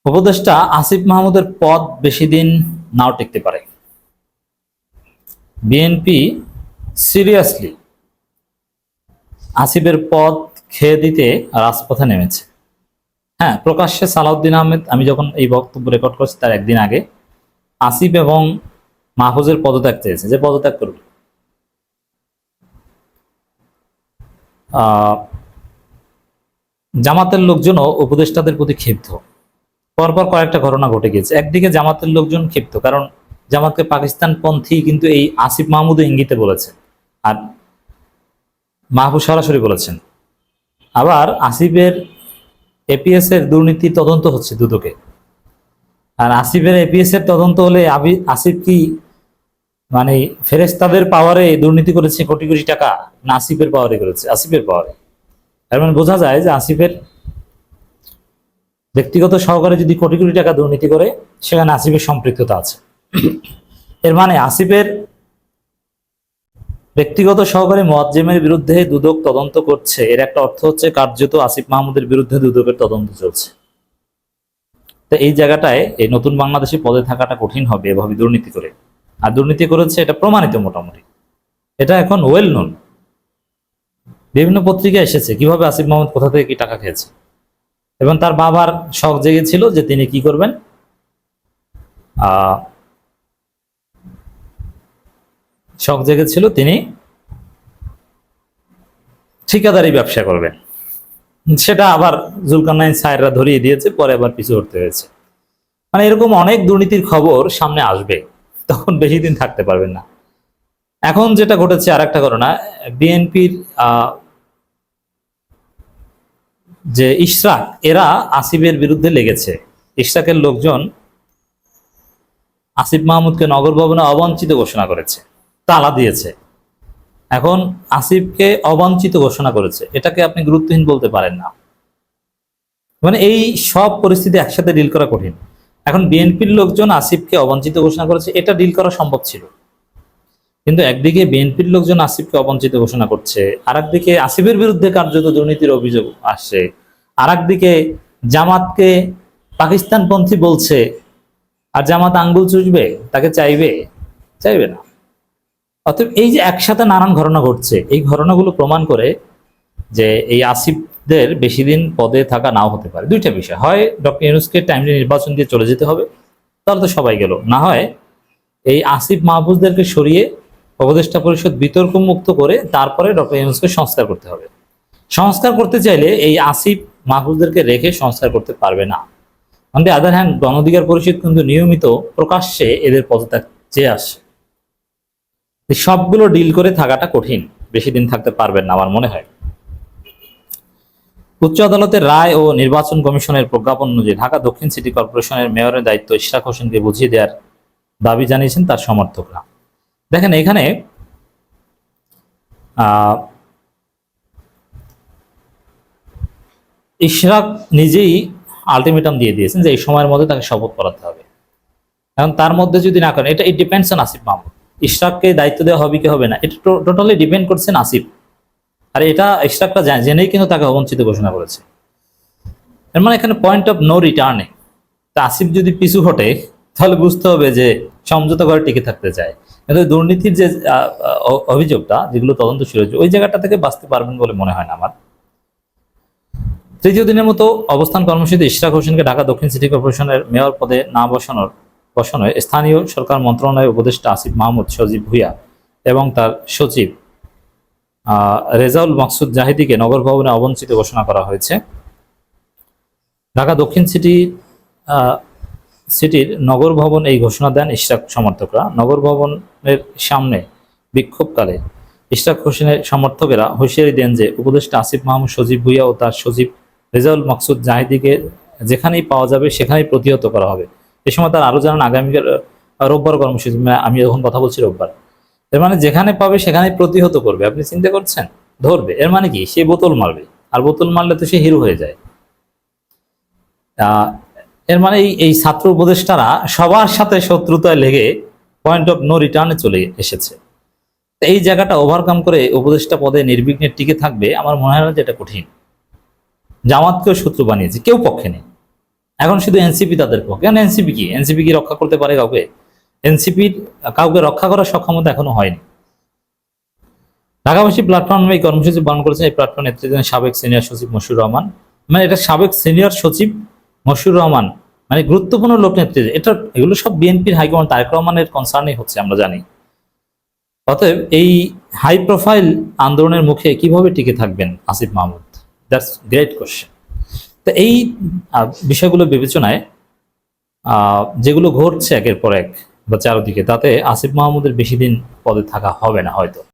উপদেষ্টা আসিফ মাহমুদের পদ বেশি দিন নাও টিকতে পারে। বিএনপি সিরিয়াসলি আসিফের পদ খেয়ে দিতে রাজপথে নেমেছে। হ্যাঁ, প্রকাশ্যে সালাউদ্দিন আহমেদ, আমি যখন এই বক্তব্য রেকর্ড করছি তার একদিন আগে, আসিফ এবং মাহফুজের পদত্যাগ চেয়েছে, যে পদত্যাগ করবে। জামাতের লোকজনও উপদেষ্টাদের প্রতি ক্ষিপ্ত। পরপর কয়েকটা ঘটনা ঘটে গিয়েছে। একদিকে জামাতের লোকজন ক্ষিপ্ত, কারণ জামাতকে পাকিস্তানপন্থী কিন্তু এই আসিফ মাহমুদও ইঙ্গিতে বলেছে, আর মাহফুজ সরাসরি বলেছেন। আবার আসিফের এপিএস এর দুর্নীতি তদন্ত হচ্ছে দুদকে, আর আসিফের এপিএস এর তদন্ত হলে আসিফ কি মানে ফেরেশতাদের পাওয়ারে দুর্নীতি করেছে কোটি কোটি টাকা, না আসিফের পাওয়ারে করেছে? আসিফের পাওয়ারে। তার মানে বোঝা যায় যে আসিফের ব্যক্তিগত সহকারে যদি কোটি কোটি টাকা দুর্নীতি করে, সেখানে আসিফের সম্পৃক্ততা আছে। এর মানে আসিফের ব্যক্তিগত সহকারী মুয়াজ্জেমের বিরুদ্ধে দুদক তদন্ত করছে, এর একটা অর্থ হচ্ছে কার্যত আসিফ মাহমুদের বিরুদ্ধে দুদকের তদন্ত চলছে। তো এই জায়গাটায় এই নতুন বাংলাদেশে পদে থাকাটা কঠিন হবে এভাবে দুর্নীতি করে। আর দুর্নীতি করেছে এটা প্রমাণিত, মোটামুটি এটা এখন ওয়েল নোন। বিভিন্ন পত্রিকা এসেছে কিভাবে আসিফ মাহমুদ কোথা থেকে কি টাকা খেয়েছে, এবং তার বাবার শখ জেগেছিল যে তিনি কি করবেন, শখ জেগেছিল তিনি ঠিকাদারি ব্যবসা করবেন। সেটা আবার জুলকারনাইন সাহেবরা ধরিয়ে দিয়েছে, পরে আবার পিছু হটতে হয়েছে। মানে এরকম অনেক দুর্নীতির খবর সামনে আসবে, তখন বেশি দিন থাকতে পারবেন না। এখন যেটা ঘটেছে আর একটা ঘটনা, বিএনপির যে ইশরাক, এরা আসিফের বিরুদ্ধে লেগেছে। ইশরাকের লোকজন আসিফ মাহমুদকে নগর ভবনে অবাঞ্ছিত ঘোষণা করেছে, তালা দিয়েছে। এখন আসিফকে অবাঞ্ছিত ঘোষণা করেছে, এটাকে আপনি গুরুত্বহীন বলতে পারেন না। মানে এই সব পরিস্থিতি একসাথে ডিল করা কঠিন। এখন বিএনপির লোকজন আসিফকে অবাঞ্ছিত ঘোষণা করেছে, এটা ডিল করা সম্ভব ছিল, কিন্তু একদিকে বিএনপির লোকজন আসিফকে অবাঞ্ছিত ঘোষণা করছে, আর একদিকে আসিফের বিরুদ্ধে কার্যত দুর্নীতির অভিযোগ আসছে, আর একদিকে জামাতকে পাকিস্তানপন্থী বলছে। আর জামাত আঙ্গুল চুষবে, তাকে চাইবে? চাইবে না। অতএব এই যে একসাথে নানান ঘটনা ঘটছে, এই ঘটনাগুলো প্রমাণ করে যে এই আসিফদের বেশি দিন পদে থাকা নাও হতে পারে। দুইটা বিষয়, হয় ডক্টর ইউনূসকে টাইমলি নির্বাচন দিয়ে চলে যেতে হবে, তাহলে তো সবাই গেল, না হয় এই আসিফ মাহফুজদেরকে সরিয়ে উপদেষ্টা পরিষদ বিতর্ক মুক্ত করে তারপরে ডক্টর ইউনূসকে সংস্কার করতে হবে। সংস্কার করতে চাইলে এই আসিফ মাহফুজদেরকে রেখে সংস্কার করতে পারবে না। অন দি আদার হ্যান্ড, গণ অধিকার পরিষদ কিন্তু নিয়মিত প্রকাশ্যে এদের পদত্যাগ চেয়ে আসছে। সবগুলো ডিল করে থাকাটা কঠিন, বেশি দিন থাকতে পারবেন না আমার মনে হয়। উচ্চ আদালতের রায় ও নির্বাচন কমিশনের প্রজ্ঞাপন অনুযায়ী ঢাকা দক্ষিণ সিটি কর্পোরেশনের মেয়রের দায়িত্ব ইশরাক হোসেনকে বুঝিয়ে দেওয়ার দাবি জানিয়েছেন তার সমর্থকরা। দেখেন, এখানে ইশরাক নিজেই আলটিমেটাম দিয়ে দিয়েছেন যে এই সময়ের মধ্যে তাকে শপথ করাতে হবে। এখন তার মধ্যে যদি না করেন, এটা it depends on Asif Mahmud. ইশরাককে দায়িত্ব দেওয়া হবে কি হবে না, এটা টোটালি ডিপেন্ড করছেন আসিফ। আর এটা ইশরাকটা জেনেই কিন্তু তাকে অবঞ্চিত ঘোষণা করেছে। এর মানে এখানে পয়েন্ট অফ নো রিটার্নে। তা আসিফ যদি পিছু হটে, তাহলে বুঝতে হবে যে সমঝোতা করে টিকে থাকতে চায়। কিন্তু দুর্নীতির যে অভিযোগটা, যেগুলো তদন্ত শুরু হয়েছে, ওই জায়গাটা থেকে বাঁচতে পারবেন বলে মনে হয় না আমার। তৃতীয় দিনের মতো অবস্থান কর্মসূচিতে ইশরাক হোসেনকে ঢাকা দক্ষিণ সিটি কর্পোরেশনের মেয়র পদে না বসানোয় স্থানীয় সরকার মন্ত্রণালয়ের উপদেষ্টা আসিফ মাহমুদ, সজীব ভুঁইয়া এবং তার সচিব রেজাউল মাকসুদ জাহিদিকে নগর ভবনে অবঞ্চিত ঘোষণা করা হয়েছে। ঢাকা দক্ষিণ সিটির নগর ভবন এই ঘোষণা দেন ইশরাক সমর্থকরা। নগর ভবনের সামনে বিক্ষোভকালে ইশরাক হোসেনের সমর্থকেরা হুঁশিয়ারি দেন যে উপদেষ্টা আসিফ মাহমুদ, সজীব ভুঁইয়া ও তার সচিব রেজাউল মাকসুদ জাহিদিকে যেখানেই পাওয়া যাবে সেখানেই প্রতিহত করা হবে। এ সময় তারা আরো জানান, আগামীকাল রোববার কর্মসূচি, আমি এখন কথা বলছি রোববার, এর মানে যেখানে পাবে সেখানেই প্রতিহত করবে। আপনি চিন্তা করছেন, ধরবে, এর মানে কি সে বোতল মারবে, আর বোতল মারলে তো সে হিরো হয়ে যায়। এর মানে এই ছাত্র উপদেষ্টারা সবার সাথে শত্রুতায় লেগে পয়েন্ট অফ নো রিটার্নে চলে এসেছে। এই জায়গাটা ওভারকাম করে উপদেষ্টা পদে নির্বিঘ্নে টিকে থাকবে, আমার মনে হয় না যে এটা কঠিন। জামাতকেও শত্রু বানিয়েছে, কেউ পক্ষে নেই। এখন শুধু এনসিপি তাদের পক্ষে। কেন এনসিপি কি? এনসিপি কি রক্ষা করতে পারে কাউকে? এনসিপির কাউকে রক্ষা করার সক্ষমতা এখনো হয়নি। ঢাকাবাসী প্ল্যাটফর্ম এই কর্মসূচি পালন করেছেন। এই প্ল্যাটফর্ম নেতৃত্বে দেন সাবেক সিনিয়র সচিব মশিউর রহমান। মানে এটা সাবেক সিনিয়র সচিব মশিউর রহমান, মানে গুরুত্বপূর্ণ লোক নেতৃত্বে। এটা এগুলো সব বিএনপির হাইকমান্ড তারেক রহমানের কনসার্নই হচ্ছে, আমরা জানি। অতএব এই হাই প্রোফাইল আন্দোলনের মুখে কিভাবে টিকে থাকবেন Asif Mahmud? That's great question. তো এই বিষয়গুলো বিবেচনায় যেগুলো ঘটছে একের পর এক বা চারদিকে, তাতে আসিফ মাহমুদের বেশি দিন পদে থাকা হবে না হয়তো।